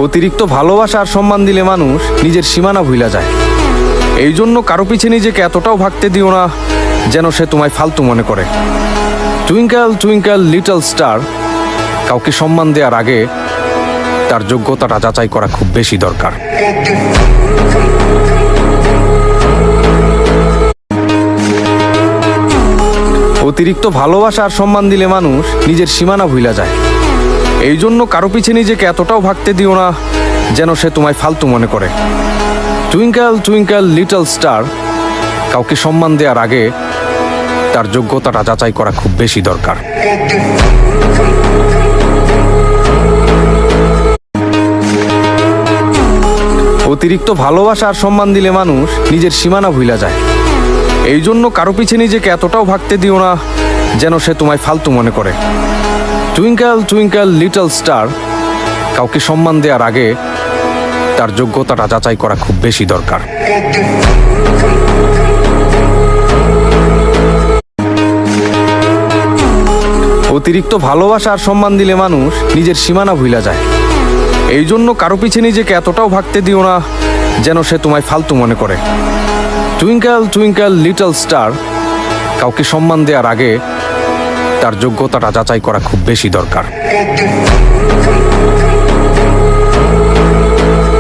অতিরিক্ত ভালোবাসা আর সম্মান দিলে মানুষ নিজের সীমানা ভুলা যায়। এই জন্য কারো পিছে নিজেকে এতটাও ভাগতে দিও না যেন সে তোমায় ফালতু মনে করে। টুইঙ্কেল টুইঙ্কেল লিটল স্টার, কাউকে সম্মান দেওয়ার আগে তার যোগ্যতাটা যাচাই করা খুব বেশি দরকার। অতিরিক্ত ভালোবাসা আর সম্মান দিলে মানুষ নিজের সীমানা ভুলা যায়। এই জন্য কারো পিছে নিজেকে এতটাও ভাগতে দিও না যেন সে তোমায় ফালতু মনে করে। টুইঙ্কেল টুইঙ্কেল লিটল স্টার, কাউকে সম্মান দেওয়ার আগে তার যোগ্যতাটা যাচাই করা খুব বেশি দরকার। অতিরিক্ত ভালোবাসা আর সম্মান দিলে মানুষ নিজের সীমানা ভুলা যায়। এই জন্য কারো পিছে নিজেকে এতটাও ভাগতে দিও না যেন সে তোমায় ফালতু মনে করে। টুইঙ্কেল টুইঙ্কেল লিটল স্টার, কাউকে সম্মান দেওয়ার আগে তার যোগ্যতাটা যাচাই করা খুব বেশি দরকার। অতিরিক্ত ভালোবাসা আর সম্মান দিলে মানুষ নিজের সীমানা ভুলা যায়। এই জন্য কারো পিছে নিজেকে এতটাও ভাগতে দিও না যেন সে তোমায় ফালতু মনে করে। টুইঙ্কেল টুইঙ্কেল লিটল স্টার, কাউকে সম্মান দেওয়ার আগে তার যোগ্যতাটা যাচাই করা খুব বেশি দরকার।